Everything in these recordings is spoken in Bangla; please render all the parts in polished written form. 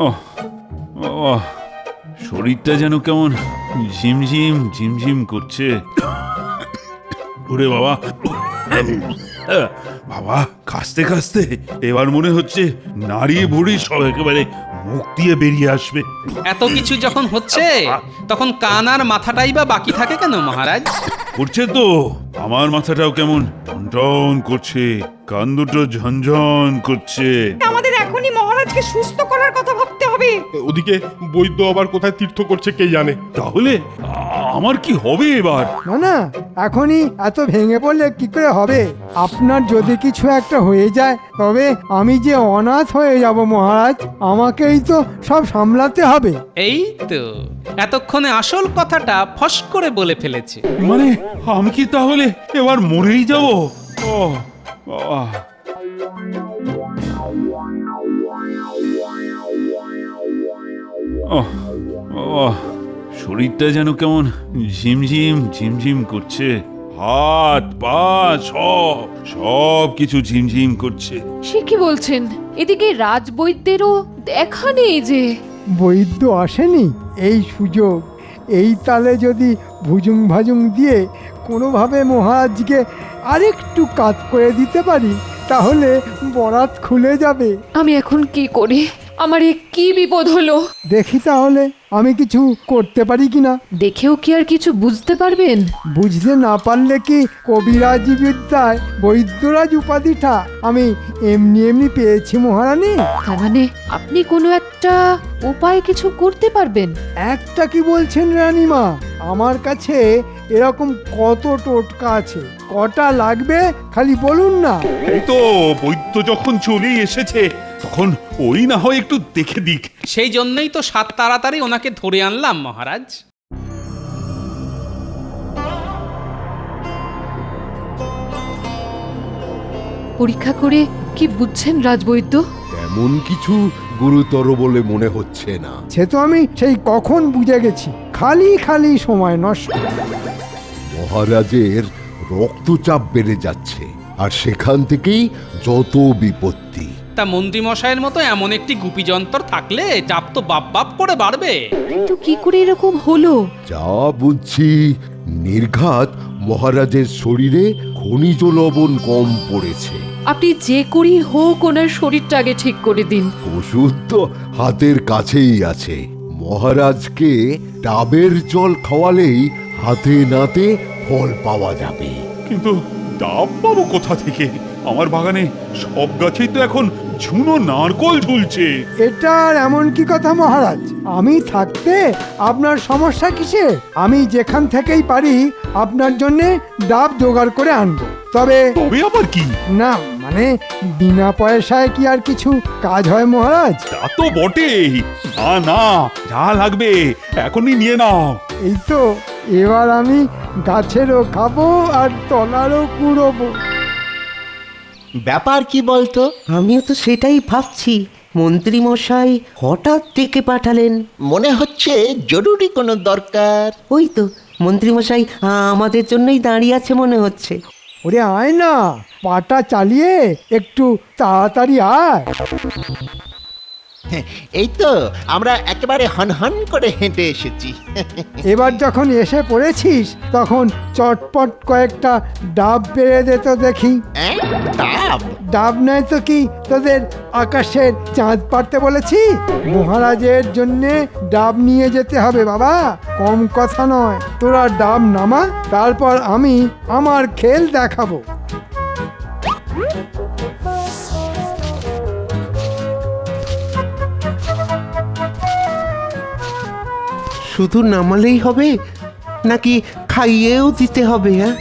ওহ বাবা, শরীরটা যেন কেমন ঝিমঝিম ঝিমঝিম করছে। ওরে বাবা, বাবা কাশতে কাশতে এবার মনে হচ্ছে নাড়িয়ে ভুড়ি সব একেবারে মুখ দিয়ে বেরিয়ে আসবে। এত কিছু যখন হচ্ছে তখন কান আর মাথাটাই বা বাকি থাকে কেন মহারাজ? করছে তো, আমার মাথাটাও কেমন টনটন করছে, কান দুটো ঝনঝন করছে। আমাদের এখনই মহারাজকে সুস্থ করার কথা ভাবতে হবে। ওদিকে বৈদ্য আবার কোথায় তীর্থ করছে কে জানে। তাহলে আমার কি হবে এবার? না না, এখনই এত ভেঙে পড়লে কি করে হবে? আপনার যদি কিছু একটা হয়ে যায় তবে আমি যে অনাথ হয়ে যাব মহারাজ, আমাকেই তো সব সামলাতে হবে। এই তো এতক্ষণে আসল কথাটা ফস করে বলে ফেলেছে। মানে আমি কি তাহলে এবার মরেই যাব? ও বাবা, ওহ বাবা, শরীরটা যেন কেমন ঝিমঝিম ঝিমঝিম করছে, হাত পা সব কিছু ঝিমঝিম করছে। সে কি বলছেন? এদিকে রাজবৈদ্যেরও দেখা নেই যে। বৈদ্য আসেনি, এই সুযোগ, এই তালে যদি ভুজুং ভাজুং দিয়ে কোনোভাবে মহারাজকে আরেকটু কাত করে দিতে পারি তাহলে বরাত খুলে যাবে। আমি এখন কি করি? আমার এ কি বিপদ হলো? দেখি তাহলে আমি কিছু করতে পারি কিনা। দেখেও কি আর কিছু বুঝতে পারবেন? বুঝতে না পারলে কি কবিরাজি বিদ্যায় বৈদ্যরাজ উপাধিটা আমি এমনি এমনি পেয়েছি মহারানী? তার মানে আপনি কোনো একটা উপায় কিছু করতে পারবেন? একটা কি বলছেন রানীমা, আমার কাছে এরকম কত টোটকা আছে, কটা লাগবে খালি বলুন না। এই তো বৈদ্য যখন চলেই এসেছে তখন ওই না হয় একটু দেখে দিক। সেই জন্যই তো সাত তাড়াতাড়ি ওনাকে ধরে আনলাম মহারাজ। পরীক্ষা করে কি বুঝছেন রাজবৈদ্য? তেমন কিছু গুরুতর বলে মনে হচ্ছে না। সে তো আমি সেই কখন বুঝে গেছি, খালি খালি সময় নষ্ট। মহারাজের রক্তচাপ বেড়ে যাচ্ছে, আর সেখান থেকেই যত বিপত্তি। তা মন্ত্রী মশাইয়ের মতো এমন একটি গুপি যন্ত্র থাকলে চাপ তো বাপ বাপ করে বাড়বে। কিন্তু কি করে এরকম হলো? যা বুঝছি নির্ঘাত মহারাজের শরীরে খনিজ লবণ কম পড়েছে। আপনি যে করেই হোক ওনার শরীরটা আগে ঠিক করে দিন। ওষুধ তো হাতের কাছেই আছে। মহারাজকে ডাবের জল খাওয়ালেই হাতে নাতে ফল পাওয়া যাবে। কিন্তু ডাব পাবো কোথা থেকে? আমার বাগানে সব গাছেই তো এখন ঝুনো নারকোল ঝুলছে। এটা আর এমন কি কথা মহারাজ, আমি থাকতে আপনার সমস্যা কিসে? আমি যেখান থেকেই পারি আপনার জন্যে ডাব জোগাড় করে আনবো। তবে তবে আবার কি? না মানে বিনা পয়সায় কি আর কিছু কাজ হয় মহারাজ? তা তো বটেই। না না, যা লাগবে এখনই নিয়ে নাও। এই তো, এবার আমি গাছেরও খাবো আর তলারও কুড়োবো। ব্যাপার কি বলতো? আমিও তো সেটাই ভাবছি। মন্ত্রী মশাই হঠাৎ ডেকে পাঠালেন। মনে হচ্ছে জরুরি কোনো দরকার। ওই তো মন্ত্রী মশাই আমাদের জন্যই দাঁড়িয়ে আছে মনে হচ্ছে। ওরে আয় না, পাটা চালিয়ে একটু তাড়াতাড়ি আয়। এই তো আমরা একেবারে হনহন করে হেঁটে এসেছি। এবার যখন এসে পড়েছিস তখন চটপট কয়েকটা ডাব পেরে দে তো দেখি। ডাব? ডাব নয় তো কি তোদের আকাশের চাঁদ পাড়তে বলেছি? মহারাজের জন্যে ডাব নিয়ে যেতে হবে বাবা, কম কথা নয়। তোরা ডাব নামা, তারপর আমি আমার খেল দেখাবো। শুধু নামালেই হবে নাকি খাইয়েও দিতে হবে? হ্যাঁ,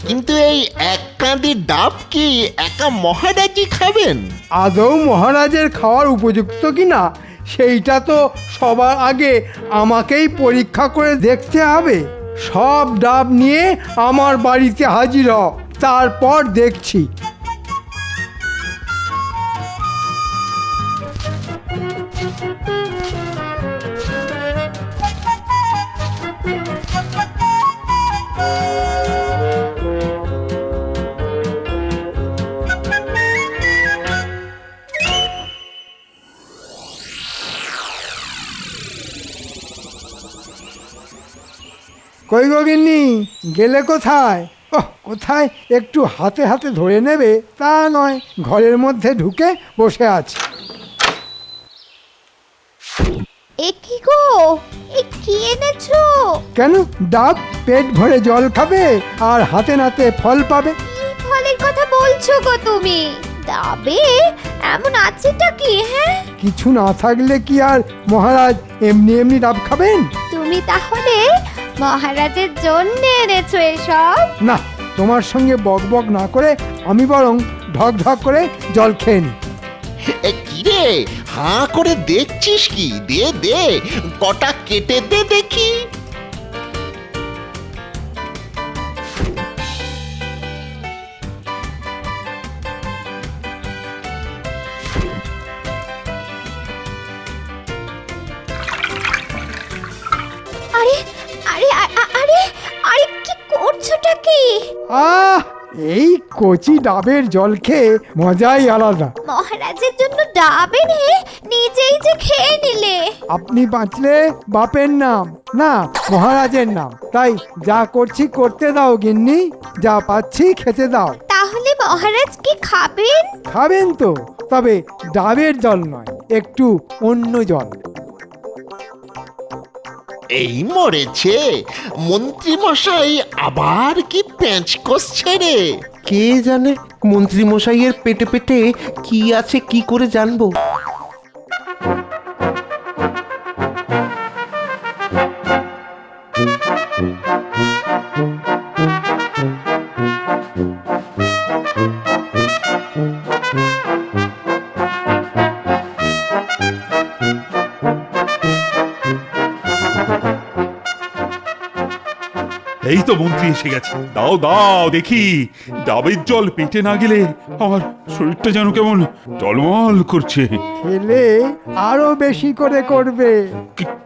কিন্তু এই এক কাঁদি ডাব কি একা মহারাজই খাবেন? আদৌ মহারাজের খাওয়ার উপযুক্ত কিনা সেইটা তো সবার আগে আমাকেই পরীক্ষা করে দেখতে হবে। সব ডাব নিয়ে আমার বাড়িতে হাজির হ, তারপর দেখছি। গো গিন্নি, গেলে কোথায়? ওহ, কোথায় একটু হাতে হাতে ধরে নেবে তা নয়, ঘরের মধ্যে ঢুকে বসে আছে। এ কি গো, এ কি এনেছো? কেন, ডাব পেট ভরে জল খাবে আর হাতে নাতে ফল পাবে। কি ফলের কথা বলছো গো তুমি? ডাবে এমন আছেটা কি? হ্যাঁ, কিছু না থাকলে কি আর মহারাজ এমনি এমনি ডাব খাবেন? তুমি তাহলে মহারাজের জন্য এনেছো এসব? না, তোমার সঙ্গে বক বক না করে আমি বরং ঢক ঢক করে জল খেয়ে নিই। এ কি রে, হাঁ করে দেখছিস কি? দে দে, কটা কেটে দে দেখি। আরে আরে আরে আরে, কি করছোটা কি? আহ, এই কচি ডাবের জল খেয়ে মজাই আলাদা। মহারাজের জন্য ডাব এনে নিজেই যে খেয়ে নিলে। আপনি বাঁচলে বাপের নাম, না মহারাজের নাম। তাই যা করছি করতে দাও গিন্নি, যা পাচ্ছি খেতে দাও। তাহলে মহারাজ কি খাবেন? খাবেন তো, তবে ডাবের জল নয়, একটু অন্য জল। এই মরেছে, মন্ত্রী মশাই আবার কি প্যাঁচ কষছে রে? কে জানে মন্ত্রী মশাইয়ের পেটে পেটে কি আছে, কি করে জানবো? এই তো মন্ত্রী এসে গেছে। দাও দাও দেখি, ডাবের জল পেটে না গেলে আমার শরীরটা যেন কেমন টলমল করছে। খেলে আরো বেশি করে করবে।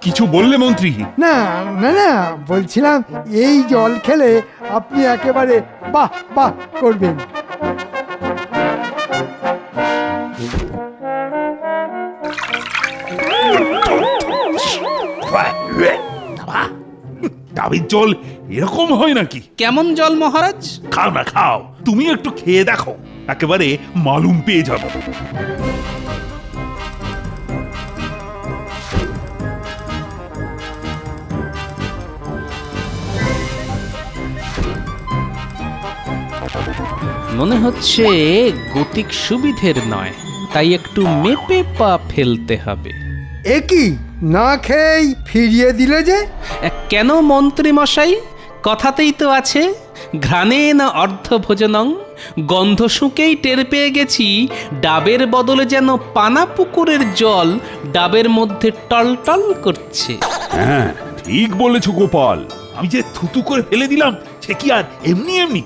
কিছু বললে মন্ত্রী? না না না, বলছিলাম এই জল খেলে আপনি একেবারে বাহ বাহ করবেন। ডাবের জল এরকম হয় নাকি? কেমন জল মহারাজ? খাও না খাও, তুমি একটু খেয়ে দেখো, একেবারে মালুম পেয়ে যাবে। মনে হচ্ছে গতিক সুবিধের নয়, তাই একটু মেপে পা ফেলতে হবে। এ কি, না খেয়েই ফিরিয়ে দিলে যে? কেন মন্ত্রী মশাই, কথাতেই তো আছে ঘ্রাণেন অর্ধভোজনং। গন্ধ শুঁকেই টের পেয়ে গেছি ডাবের বদলে যেন পানা পুকুরের জল ডাবের মধ্যে টলটল করছে। হ্যাঁ ঠিক বলেছো গোপাল, আমি যে থুতু করে ফেলে দিলাম সে কি আর এমনি এমনি?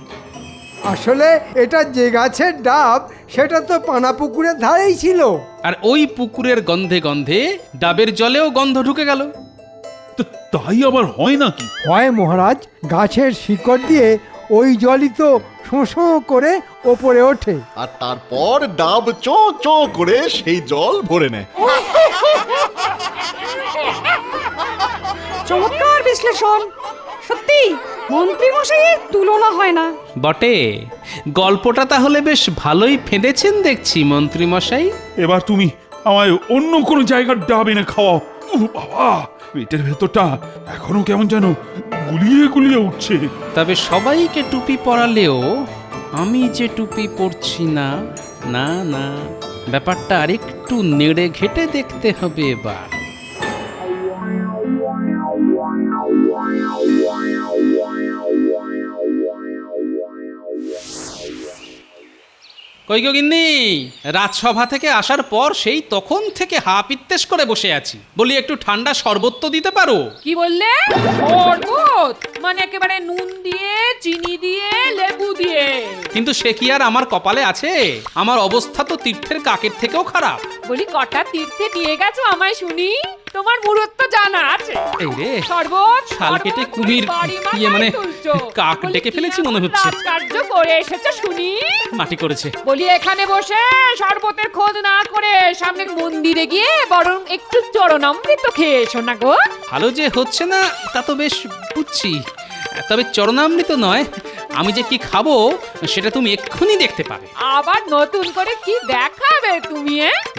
আসলে এটা যে গাছের ডাব সেটা তো পানা পুকুরের ধারেই ছিল। আর ওই পুকুরের গন্ধে গন্ধে ডাবের জলেও গন্ধ ঢুকে গেল। তো তাই আবার হয় নাকি? হয় মহারাজ, গাছের শিকড় দিয়ে ওই জলই তো শোঁ করে ওপরে ওঠে। আর তারপর ডাব চো চো করে সেই জল ভরে নেয়। চমৎকার বিশ্লেষণ। সত্যি মন্ত্রী মশাইয়ের তুলনা হয় না। বটে, গল্পটা তাহলে বেশ ভালোই ফেঁদেছেন দেখছি মন্ত্রী মশাই। এবার তুমি আমায় অন্য কোনো জায়গার ডাব এনে খাওয়াও। উহ বাবা, পেটের ভেতরটা এখনো কেমন যেন গুলিয়ে গুলিয়ে উঠছে। তবে সবাইকে টুপি পরালেও আমি যে টুপি পরছি না, না না, ব্যাপারটা আরেকটু নেড়ে ঘেটে দেখতে হবে এবার। কই গো গিন্নি, রাজসভা থেকে আসার পর সেই তখন থেকে হা পিত্তেশ করে বসে আছি। বলি একটু ঠান্ডা শরবত তো দিতে পারো? কি বললে? শরবত মানে একেবারে নুন দিয়ে, চিনি দিয়ে, লেবু দিয়ে? কিন্তু সে কি আর আমার কপালে আছে? আমার অবস্থা তো তীর্থের কাকের থেকেও খারাপ। বলি কটা তীর্থে নিয়ে গেছো আমায় শুনি? তোমার মুরত জানা আছে। এই রে, শরবত শাল কেটে কুমির মানে কাক ডেকে ফেলেছি মনে হচ্ছে। কার্য করে এসেছো শুনি? মাটি করেছে। বলি এখানে বসে শরবতের খোঁজ না করে সামনের মন্দিরে গিয়ে বরং একটু চরণামৃত খেয়ে এসো না গো। ভালো যে হচ্ছে না তা তো বেশ বুঝছি, তবে চরণামৃত নয়, আমি যে কি খাবো সেটা তুমি এক্ষুনি দেখতে পাবে। আবার নতুন করে কি দেখাবে তুমি?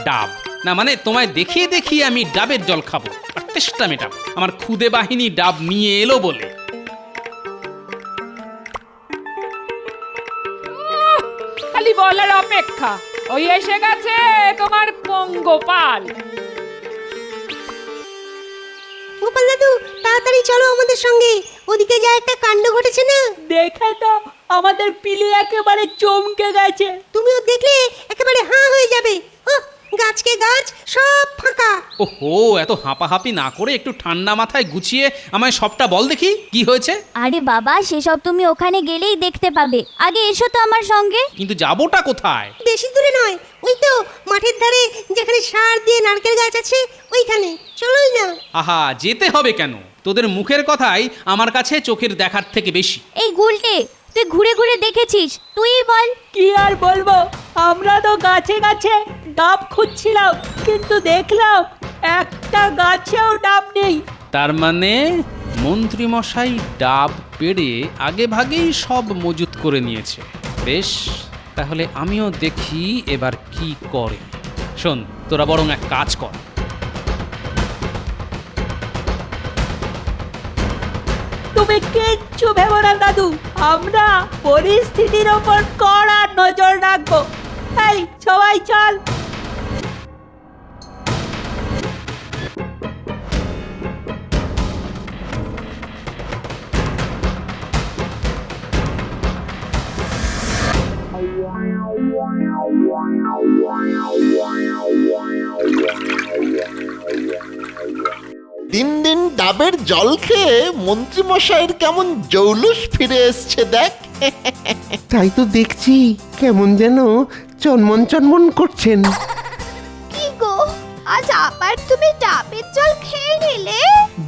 ডাব না, মানে তোমায় দেখিয়ে দেখিয়ে আমি ডাবের জল খাবো আর তেষ্টা মেটাবো। আমার খুদে বাহিনী ডাব নিয়ে এলো বলে। খালি বলার অপেক্ষা। ওই এসে গেছে তোমার পঙ্গপাল। গোপাল দাদু, তাড়াতাড়ি চলো আমাদের সঙ্গে, ওদিকে যা একটা কাণ্ড ঘটেছে না। দেখে তো আমাদের পিলে একেবারে চমকে গেছে। তুমিও দেখলে একেবারে হাঁ হয়ে যাবে। গাছকে গাছ সব ফাঁকা। ওহো, এত হাঁপাহাঁপি না করে একটু ঠান্ডা মাথায় গুছিয়ে আমায় সবটা বল দেখি কি হয়েছে। আরে বাবা, সেসব তুমি ওখানে গেলেই দেখতে পাবে। আগে এসো তো আমার সঙ্গে। কিন্তু যাবোটা কোথায়? বেশি দূরে নয়, ওই তো মাঠের ধারে যেখানে সার দিয়ে নারকেল গাছ আছে ওইখানে। চলোই না। আহা, যেতে হবে কেন? তোদের মুখের কথাই আমার কাছে চোখের দেখার থেকে বেশি। এই গুলটে, তুই ঘুরে ঘুরে দেখেছিস, তুই বল। কি আর বলবো, আমরা তো গাছে গাছে ডাব খুঁজছিলাম, কিন্তু দেখলাম একটা গাছেও ডাব নেই। তার মানে মন্ত্রী মশাই ডাব পেড়ে আগে ভাগেই সব মজুত করে নিয়েছে। বেশ, তাহলে আমিও দেখি এবার কি করে। শোন, তোরা বরং এক কাজ কর, তুমি কিচ্ছু ভেবো না দাদু, আমরা পরিস্থিতির ওপর কড়া নজর রাখবো। এই সবাই চল। দিন দিন ডাবের জল খেয়ে মন্ত্রী মশাইয়ের কেমন জৌলুস ফিরে এসছে দেখ। তাই তো দেখছি, কেমন যেন চনমন চনমন করছেন। কি গো, আজ আবার তুমি ডাবের জল খেয়ে নিলে?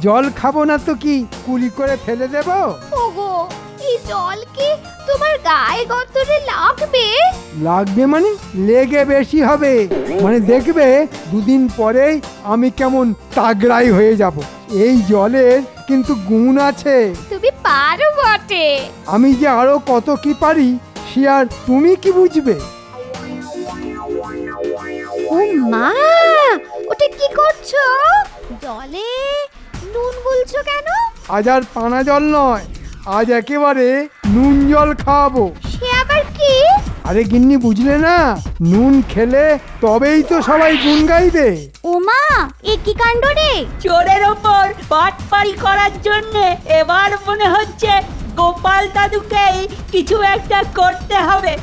জল খাবো না তো কি, কুলি করে ফেলে দেব? ওগো, এই জল কি তোমার গায়ে গতরে লাগবে? লাগবে মানে লেগে বেশি হবে। মানে দেখবে দুদিন পরেই আমি কেমন তাগড়াই হয়ে যাব। এই জলের কিন্তু গুণ আছে। তুমি পারো বটে। আমি যে আরো কত কি পারি সে আর তুমি কি বুঝবে? ও মা, ওটা কি করছো? জলে নুন গুলছো কেন? আজ আর পানা জল নয়, আজ একেবারে নুন জল খাওয়াবো। সে আবার কি? আরে গিন্নি, বুঝলে না? নুন খেলে তবেই তো সবাই গুণ গাইবে। ওমা, এ কি কাণ্ড রে! চোরের ওপর পাটপাড়ি করার জন্য এবার মনে হচ্ছে গোপাল দাদুকেই কিছু একটা করতে হবে।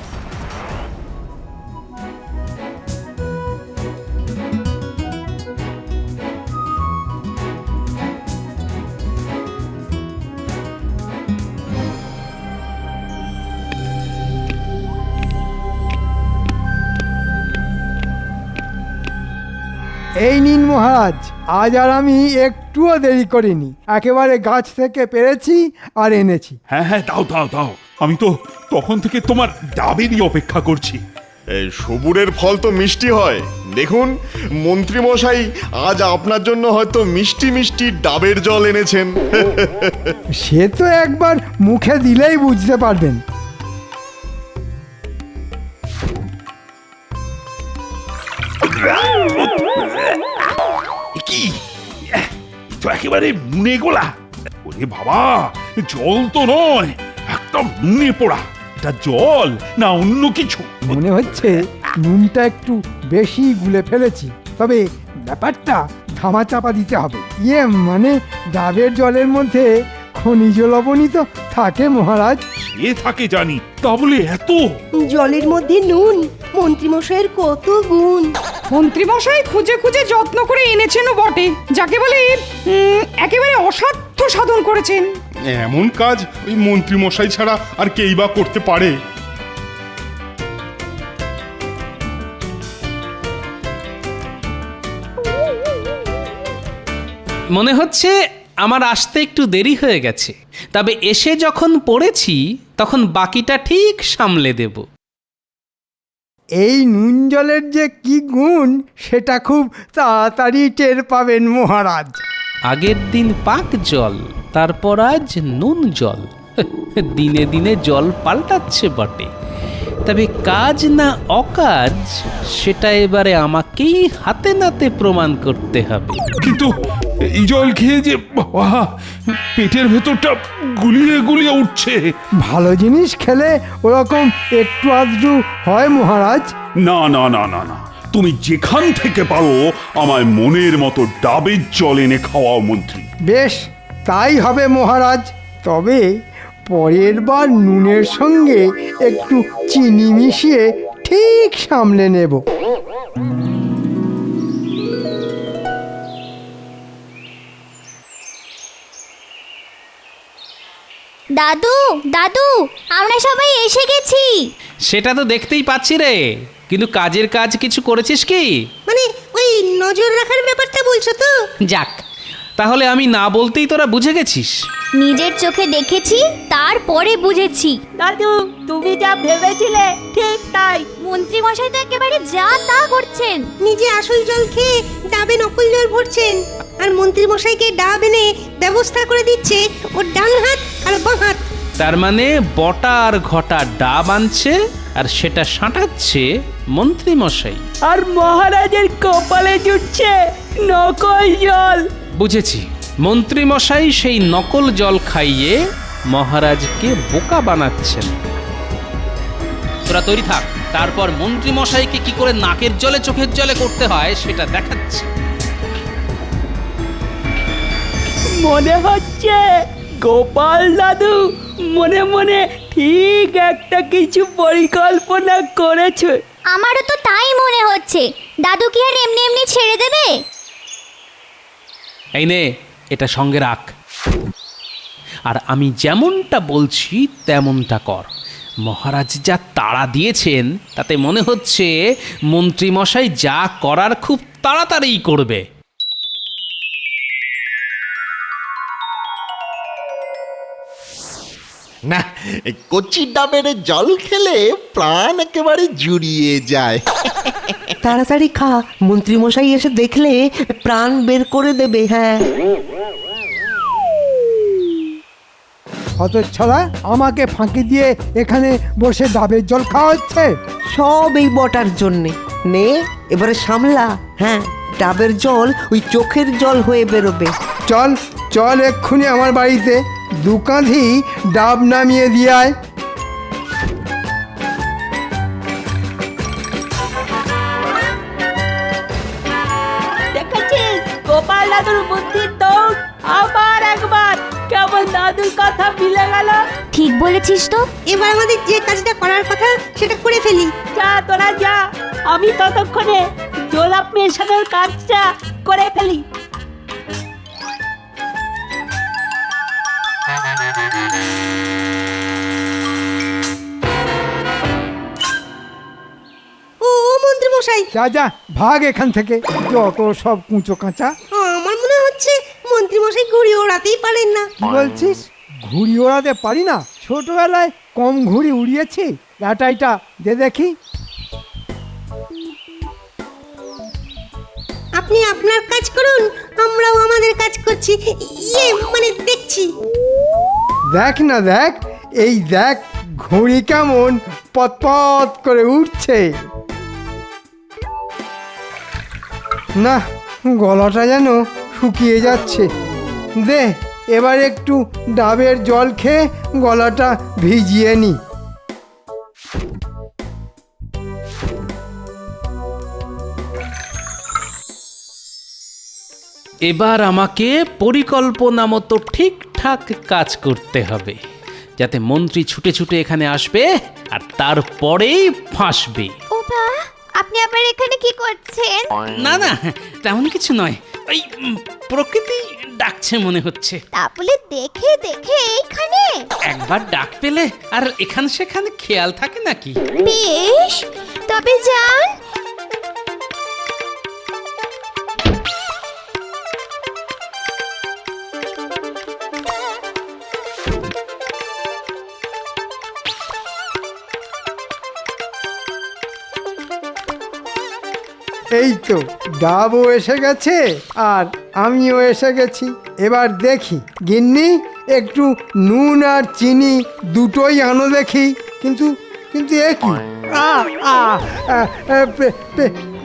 এই নিন মহারাজ, আজ আর আমি একটুও দেরি করিনি, একেবারে গাছ থেকে পেরেছি আর এনেছি। হ্যাঁ হ্যাঁ, দাও দাও দাও, আমি তো তখন থেকে তোমার ডাবেরই অপেক্ষা করছি। এই সবুরের ফল তো মিষ্টি হয়। দেখুন, মন্ত্রী মশাই আজ আপনার জন্য হয়তো মিষ্টি মিষ্টি ডাবের জল এনেছেন। সে তো একবার মুখে দিলেই বুঝতে পারবেন। কি তো একেবারে নুনে গোলা! ওরে বাবা, জল তো নয়, একদম নুনে পোড়া। এটা জল না অন্য কিছু? মনে হচ্ছে নুনটা একটু বেশি গুলে ফেলেছি, তবে ব্যাপারটা ধামা চাপা দিতে হবে। মানে ডাবের জলের মধ্যে খনিজ লবণই তো থাকে মহারাজ। সে থাকে জানি, তা বলে এত? জলের মধ্যে নুন, মন্ত্রীমশাইয়ের কত গুণ। মন্ত্রীমশাই খুঁজে খুঁজে যত্ন করে এনেছেনও বটে, যাকে বলে একেবারে অসাধ্য সাধন করেছেন। এমন কাজ ওই মন্ত্রী মশাই ছাড়া আর কেই বা করতে পারে? মনে হচ্ছে আমার আসতে একটু দেরি হয়ে গেছে, তবে এসে যখন পড়েছি তখন বাকিটা ঠিক সামলে দেব। এই নুন জলের যে কি গুণ সেটা খুব তাড়াতাড়ি টের পাবেন মহারাজ। আগের দিন পাক জল, তারপর আজ নুন জল। দিনে দিনে জল পাল্টাচ্ছে বটে, তবে কাজ না অকাজ সেটা এবারে আমাকেই হাতে নাতে প্রমাণ করতে হবে। কিন্তু এই জল খেয়ে যে বাবা, পেটের ভেতরটা গুলিয়ে গুলিয়ে উঠছে। ভালো জিনিস খেলে ওরকম একটু আধটু হয় মহারাজ। না না না না না, তুমি যেখান থেকে পারো আমায় মনের মতো ডাবের জল এনে খাওয়াও মন্ত্রী। বেশ, তাই হবে মহারাজ। তবে পরের বার নুনের সঙ্গে একটু চিনি মিশিয়ে ঠিক সামলে নেব। দাদু দাদু, আমরা সবাই এসে গেছি। সেটা তো দেখতেই পাচ্ছি রে, কিন্তু কাজের কাজ কিছু করেছিস কি? মানে ওই নজর রাখার ব্যাপারটা বলছো তো? যাক, তাহলে আমি না বলতেই তোরা বুঝে গেছিস। নিজের চোখে দেখেছি, তারপরে বুঝেছি। দাদু, তুমি যা ভেবেছিলে ঠিক তাই। মন্ত্রী মশাই তো একেবারে যা তা করছেন। নিজে আসল জল খেয়ে ডাবে নকল জল ভরছেন, আর মন্ত্রী মশাইকে ডাব এনে ব্যবস্থা করে দিচ্ছে ওর ডান হাত আর বাঁ হাত। তার মানে বটা আর ঘটা ডাব আনছে, আর সেটা সাঁটাচ্ছে মন্ত্রী মশাই। আর মহারাজের কপালে জুটছে নকল জল। বুঝেছি, মন্ত্রী মশাই সেই নকল জল খাইয়ে মহারাজকে বোকা বানাচ্ছেন। তোরা তৈরি থাক, তারপর মন্ত্রী মশাইকে কি করে নাকের জলে চোখের জলে করতে হয় সেটা দেখাচ্ছে। মনে হচ্ছে গোপাল দাদু মনে মনে ঠিক একটা কিছু পরিকল্পনা করেছে। আমারও তো তাই মনে হচ্ছে। দাদু কি আর এমনি এমনি ছেড়ে দেবে? এই নে, এটা সঙ্গে রাখ, আর আমি যেমনটা বলছি তেমনটা কর। মহারাজ যা তাড়া দিয়েছেন তাতে মনে হচ্ছে মন্ত্রী মশাই যা করার খুব তাড়াতাড়িই করবে। না, এই কচি ডাবের জল খেলে প্রাণ একেবারে জুড়িয়ে যায়। তাড়াতাড়ি খা, মন্ত্রীমশাই এসে দেখলে প্রাণ বের করে দেবে। হ্যাঁ, হতচ্ছাড়া, আমাকে ফাঁকি দিয়ে এখানে বসে ডাবের জল খাওয়া হচ্ছে। সব এই বটার জন্যে। নে, এবারে সামলা। হ্যাঁ, ডাবের জল ওই চোখের জল হয়ে বেরোবে। চল চল, এক্ষুনি আমার বাড়িতে দু কাঁধি ডাব নামিয়ে দিয়ে আয়। দেখেছিস গোপাল দাদুর বুদ্ধির দৌড়? আবার একবার কেমন দাদুর কথা মিলে গেল। ঠিক বলেছিস তো। এবার আমাদের যে কাজটা করার কথা সেটা করে ফেলি। যা তোরা যা, আমি ততক্ষণে জোলাপ মেশানোর কাজটা করে ফেলি। ও মন্ত্রী মশাই, যা যা, ভাগ এখান থেকে, যত সব কুঁচো কাঁচা। আমার মনে হচ্ছে মন্ত্রী মশাই ঘুড়ি ওড়াতেই পারেন না। কি বলছিস? ঘুড়ি ওড়াতে পারি না? ছোটবেলায় কম ঘুড়ি উড়িয়েছি। লাটাইটা দে দেখি। আপনি আপনার কাজ করুন, আমরাও আমাদের কাজ করছি। ইয়ে মানে দেখছি। দেখ না দেখ, এই দেখ ঘুড়ি কেমন পতপত করে উঠছে। না, গলাটা যেন শুকিয়ে যাচ্ছে। দে, এবার একটু ডাবের জল খেয়ে গলাটা ভিজিয়ে নি। এবার আমাকে পরিকল্পনা মতো ঠিকঠাক কাজ করতে হবে, যাতে মন্ত্রী ছুটে ছুটে এখানে আসবে আর তারপরেই ফাঁসবে। ওবা, আপনি আবার এখানে কি করছেন? না না, তেমন কিছু নয়, ওই প্রকৃতি ডাকছে মনে হচ্ছে। তা বলে দেখে দেখে এখানে? একবার ডাক পেলে আর এখান সেখানে খেয়াল থাকে নাকি? বেশ, তবে যান। এই তো ডাবও এসে গেছে, আর আমিও এসে গেছি। এবার দেখি গিন্নি, একটু নুন আর চিনি দুটোই আনো দেখি। কিন্তু কিন্তু এ কি? আ আ আ, আ,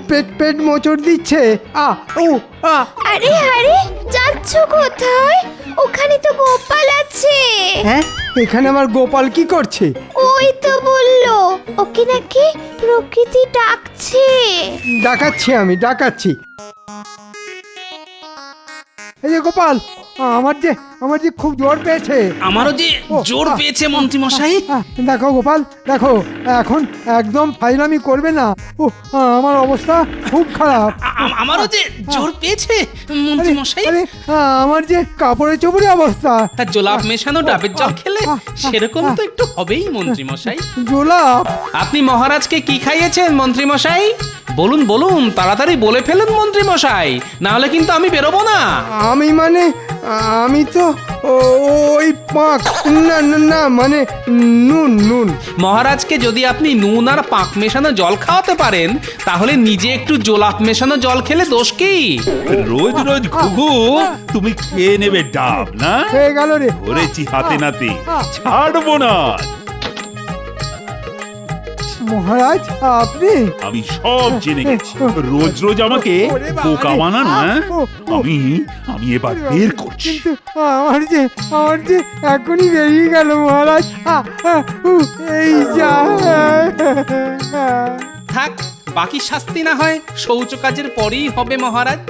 পেট পেট মোচড় দিচ্ছে। আ ও আ আরে আরে যাচ্ছ কোথায়? ওখানে তো গোপাল আছে। হ্যাঁ, এখানে আমার গোপাল কি করছে? ওই তো বললো ওকে নাকি প্রকৃতি ডাকছে। ডাকাচ্ছি, আমি ডাকাচ্ছি। এই যে গোপাল, আমার যে খুব জোর পেয়েছে। আমারও যে জোর পেয়েছে মন্ত্রী মশাই। দেখো গোপাল, দেখো, এখন একদম ফাইলামি করবে না। ও, আমার অবস্থা খুব খারাপ। আমারও যে জোর পেয়েছে মন্ত্রী মশাই। আরে, আমার যে কাপড়ে চোপড়ে অবস্থা। তা জোলাপ মেশানো ডাবের জল খেলে সেরকম তো একটু হবেই মন্ত্রী মশাই। জোলাপ? আপনি মহারাজকে কি খাইয়েছেন মন্ত্রী মশাই? বলুন বলুন, তাড়াতাড়ি বলে ফেলুন মন্ত্রী মশাই, না হলে কিন্তু আমি বেরোবো না। আমি তো ওই পাক, না না না, মানে নুন নুন। মহারাজকে যদি আপনি নুন আর পাক মেশানো জল খাওয়াতে পারেন, তাহলে নিজে একটু জোলাপ মেশানো জল খেলে দোষ কি? রোজ রোজ ঘুঘু তুমি খেয়ে নেবে ডাব না? হয়ে গেল রে, ধরেছি হাতে নাতে, ছাড়বো না। মহারাজ আপনি? আমি সব জেনে গেছি। রোজ রোজ আমাকে বোকা বানানো, হ্যাঁ? আমি এবার বের করছি। কিন্তু আমার যে এখনই বেরিয়ে গেল মহারাজ। এই যা। থাক, বাকি শাস্তি না হয় শৌচ কাজের পরেই হবে মহারাজ।